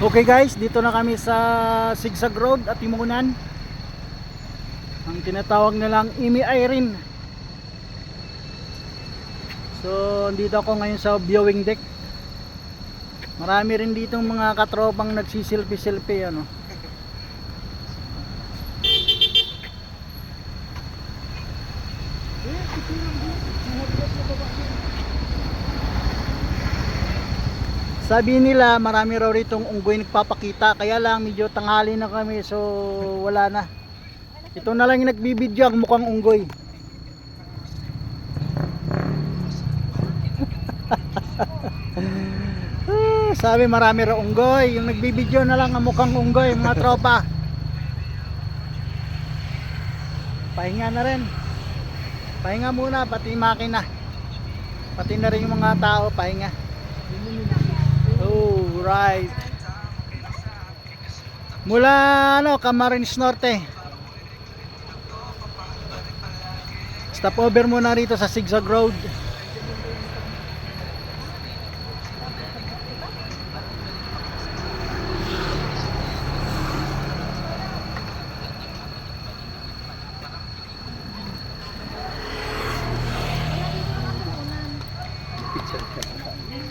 Okay guys, dito na kami sa Sigsag Road at Timunan. Ang tinatawag nilang Imi Irene. So, dito ako ngayon sa viewing deck. Marami rin dito mga katropang nagsisilpi-silpi ano. Sabi nila marami raw ritong unggoy nagpapakita, kaya lang medyo tanghali na kami, so wala na. Ito na lang yung nagbibidyo, ang mukhang unggoy. Sabi marami raw unggoy, yung nagbibidyo na lang ang mukhang unggoy, mga tropa. Pahinga na rin. Pahinga muna, pati makina. Pati na rin yung mga tao, pahinga. Oh, right. Mula Camarines Norte. Stop over muna rito sa Sigsag Road.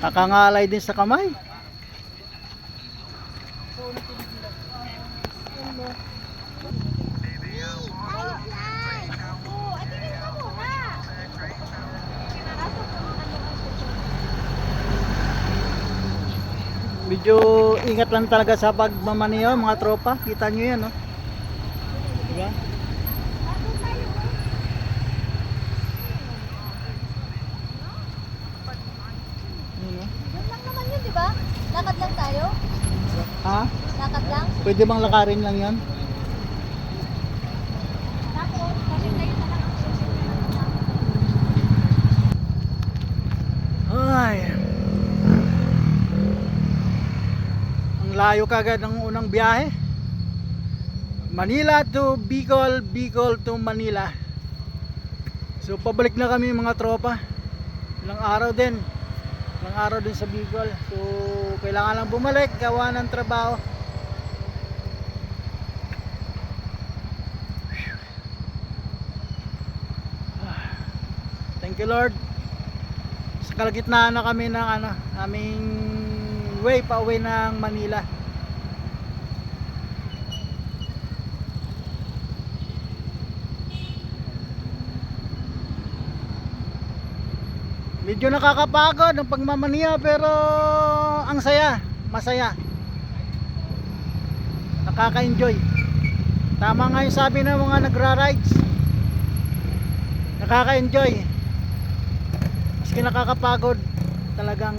Kakangalay din sa kamay. Medyo ingat lang talaga sa pagmamaniho mga tropa. Kita nyo yan, no? Diba? Yun lang naman yun, di ba? Lakad lang tayo? Ha? Lakad lang? Pwede bang lakarin lang yan? Tapos, kasi kayo na lang ang Ay. Ang layo kagad ng unang biyahe. Manila to Bicol, Bicol to Manila. So pabalik na kami mga tropa. Ilang araw din. Ilang araw din sa Bicol. So kailangan lang bumalik, gawa ng trabaho. Thank you Lord. Sa kalagitnaan na kami ng aming way pa uwi ng Manila. Medyo nakakapagod ang pagmamaniya, pero ang saya, masaya. Nakaka-enjoy. Tama nga yung sabi ng mga nagra-rides. Nakaka-enjoy. Maski nakakapagod, talagang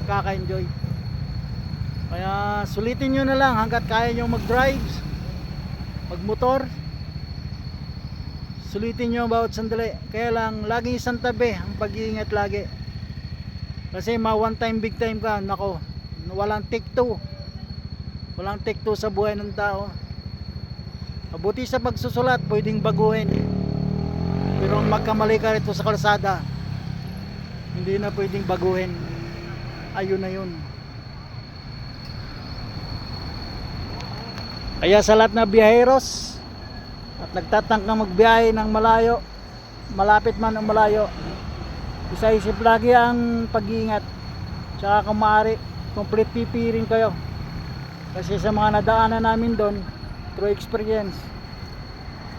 nakaka-enjoy. Kaya sulitin nyo na lang hanggat kaya nyo mag-drive, mag-motor. Sulitin nyo bawat sandali. Kaya lang, laging isang tabi ang pag-iingat lagi. Kasi one time, big time ka, nako, walang take two. Walang take two sa buhay ng tao. Mabuti sa pagsusulat, pwedeng baguhin. Pero magkamali ka rito sa kalsada, hindi na pwedeng baguhin. Ayun na yun. Kaya sa lahat na biyaheros at nagtatangkang magbiyahe ng malayo, malapit man o malayo, isa-isip lagi ang pag-iingat. Tsaka kung maaari, complete PPE rin kayo. Kasi sa mga nadaanan namin doon, through experience,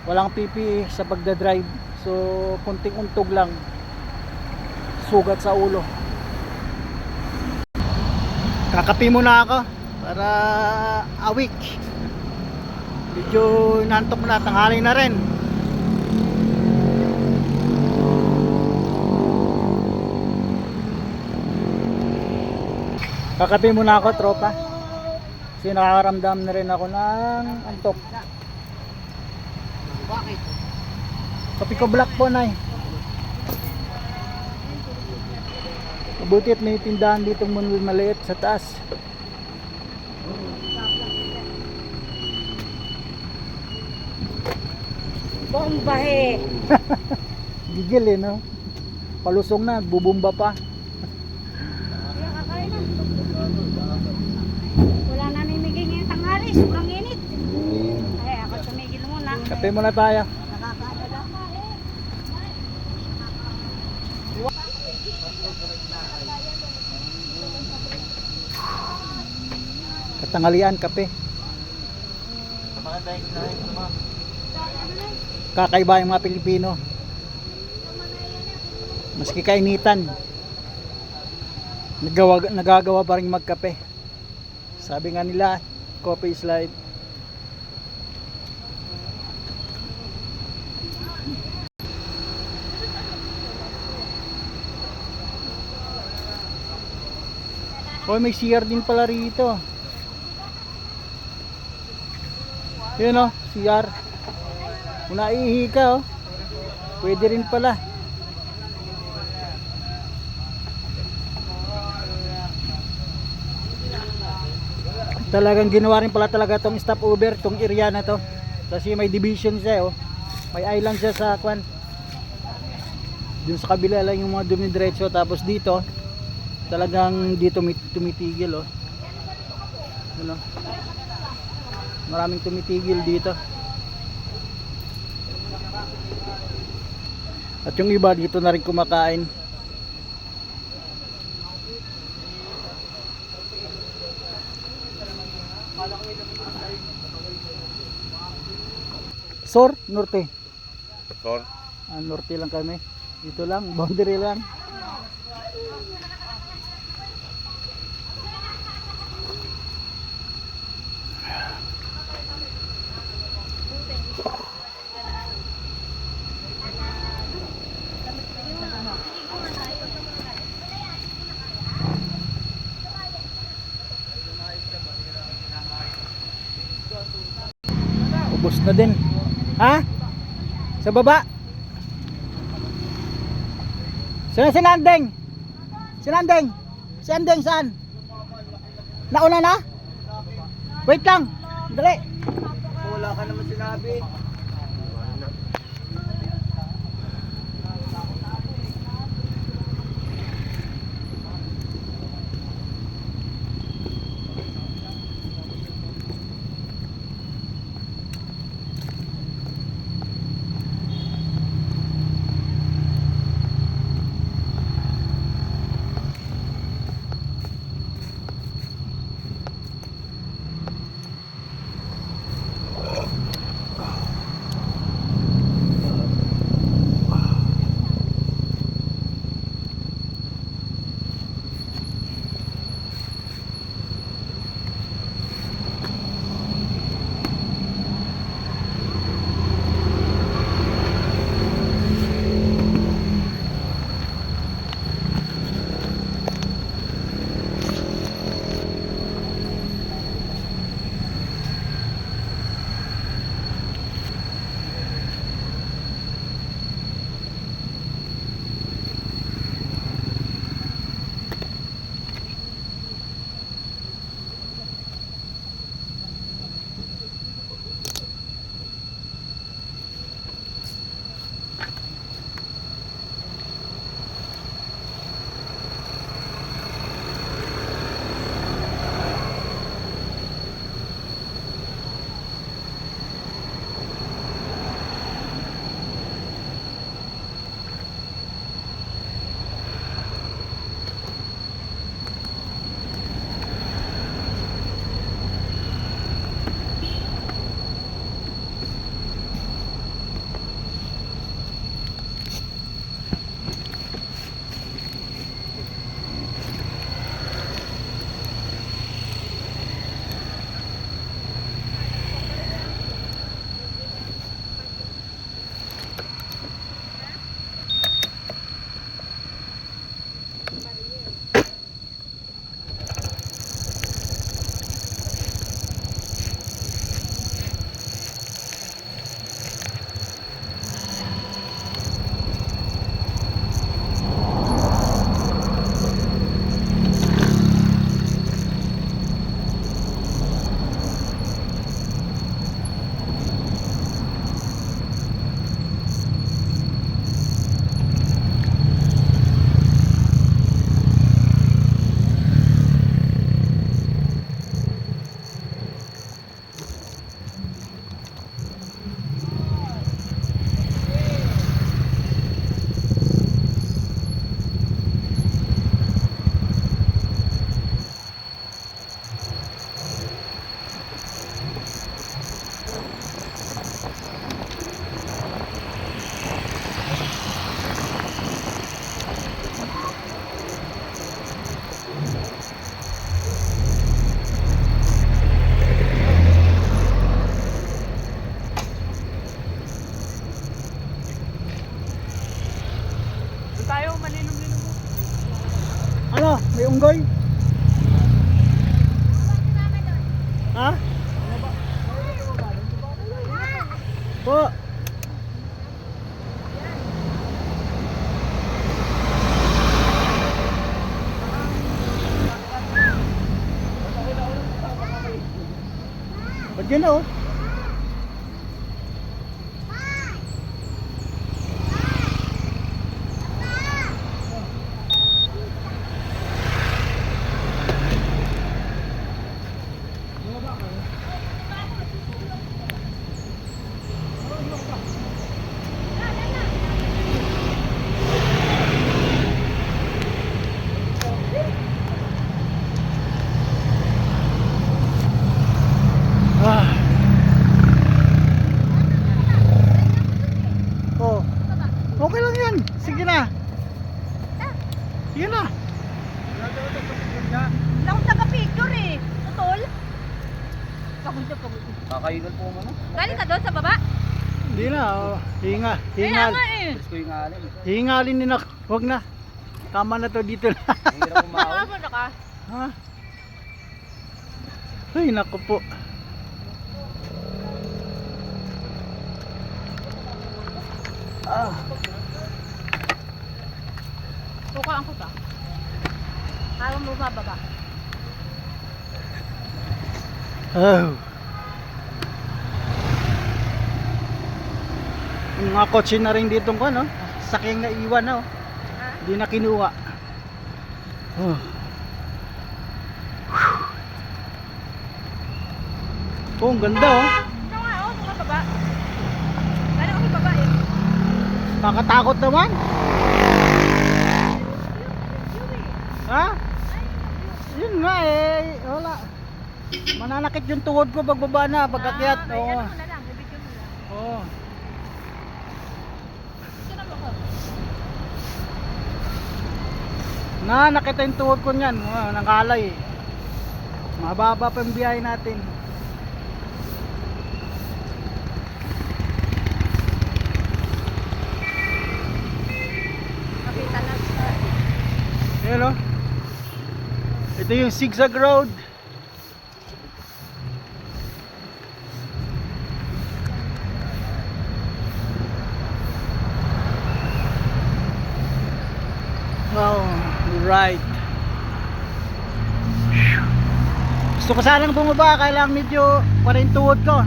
walang PPE sa pagdadrive. So kunting untog lang, sugat sa ulo. Kakapi muna ako para awik. Medyo nantok na, tanghali na rin. Kakapi muna ako tropa. Kasi nakakaramdam na rin ako ng antok. Bakit? Kapi ko black po na eh. Mabuti at may tindahan dito maliit sa taas. Bombahe! Gigil eh, no? Palusong na, bubumba pa. sobrang init. Ay, ako tumigil muna. Kape muna tayo. Nakakaadala. Katangalian, kape. Kakaiba yung mga Pilipino. Maski kainitan, nagagawa pa rin magkape. Sabi nga nila, coffee is life. Oh, may CR din pala rito. Yun oh, CR. Kung naihi ka oh, pwede rin pala. Talagang ginawa rin pala talaga tong stopover, tong area na to. Kasi may division siya oh. May island siya sa kwan. Dun sa kabila lang yung mga dumidiretso, tapos dito talagang dito tumitigil oh. Ano? Maraming tumitigil dito. At yung iba dito na rin kumakain. Sor, norte. Sor? Norte lang kami. Dito lang, boundary lang. Ubos na din. Ha? Sa baba? Saan si Nandeng? Si Nandeng? Si Nandeng saan? Nauna na? Wait lang. Dali. Wala ka naman sinabi. Diyan oh. Ah. Oh. Okay lang yan. Sige na. Sige na. Wala akong taga-picture eh. Tutol. Pagod. Kakainan po mo no? Galing ka doon sa baba? Hindi na. Oh. Hinga. Kaya Hingal. nga eh. Gusto ko yung alin. Hingalin din ako. Huwag na. Tama na to dito na. Ang hirap umahon. Nakapon na ka. Ha? Ay, naku po. Ah. Tukaan ko ta. Ayaw mo bababa. Oh. Yung mga kotse na rin dito ko, no? Saking na iwan na, oh. Ha? Hindi na kinuha. Oh. Oh, ang ganda, oh. Ito nga oh, mga baba. Galing ako sa baba eh. Nakakatakot naman. Ha? Yun nga eh. Wala. Mananakit yung tuhod ko pagbaba na, pag-akyat. May Oo. ano mo na lang, bibigyan mo lang. Oo. Ito na mo ko. Nakita yung tuhod ko niyan. Nangkalay. Mababa pa yung biyahe natin. Makita lang. Ayan, oh. Ito yung zigzag road. Wow, right. Gusto ko sanang bumaba, kaya lang medyo pa rin tuhod ko.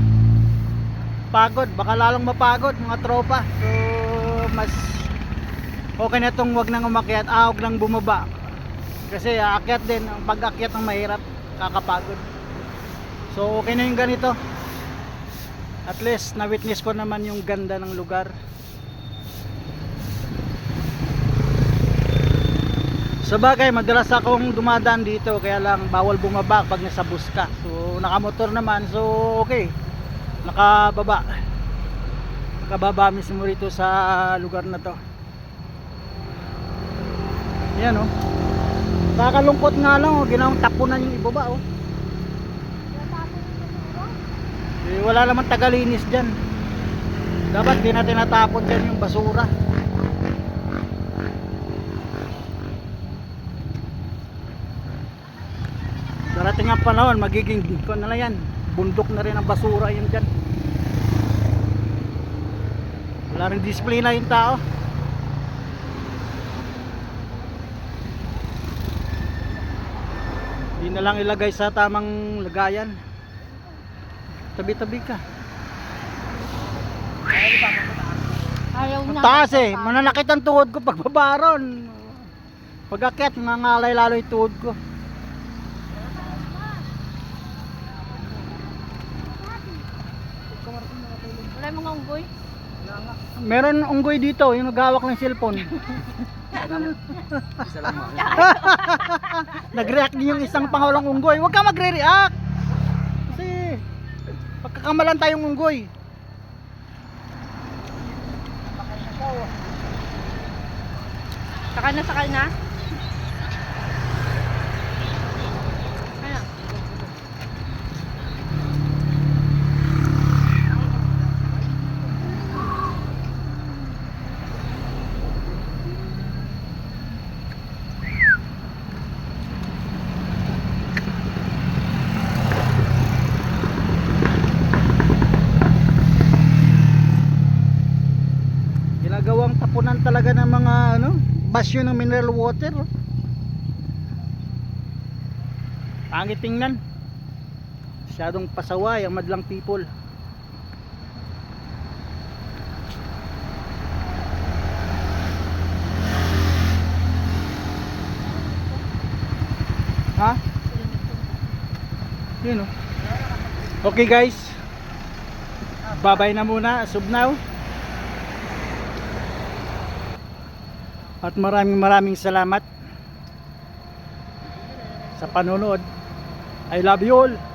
Pagod, baka lalong mapagod mga tropa. So, mas okay na itong wag nang umakyat, wag nang bumaba. Kasi aakyat din, ang pag-akyat ng mahirap, kakapagod. So, okay na yung ganito. At least, na-witness ko naman yung ganda ng lugar. Sa bagay, madalas akong dumadaan dito, kaya lang bawal bumaba pag nasa bus ka. So, nakamotor naman, so okay. Nakababa. Nakababa mismo rito sa lugar na to. Yan oh. Kakalungkot nga lang oh, ginawang tapunan yung ibaba oh. Eh, wala naman tagalinis dyan. Dapat di natin natapon dyan yung basura. Darating ang panahon, magiging ko na lang yan. Bundok na rin ang basura yun dyan. Wala rin display na yung tao. Hindi na lang ilagay sa tamang lagayan. Tabi-tabi ka. Ayaw Ang na. taas eh, mananakit ang tuhod ko pagbaba ron. Pag-akyat, nangangalay lalo yung tuhod ko. Wala yung mga unggoy. Meron unggoy dito, yung naghawak ng cellphone. Isa lang mo. Nag-react din yung isang pangawlang unggoy. Huwag ka magre-react. Kasi pagkakamalan tayong unggoy. Sakal na. Ano? Ginagawang tapunan talaga ng mga ano, basyo ng mineral water. Oh. Pangit tingnan. Masyadong pasaway ang madlang people. Ha? Yun oh. Okay guys. Bye-bye na muna as of now. At maraming salamat sa panonood. I love you all.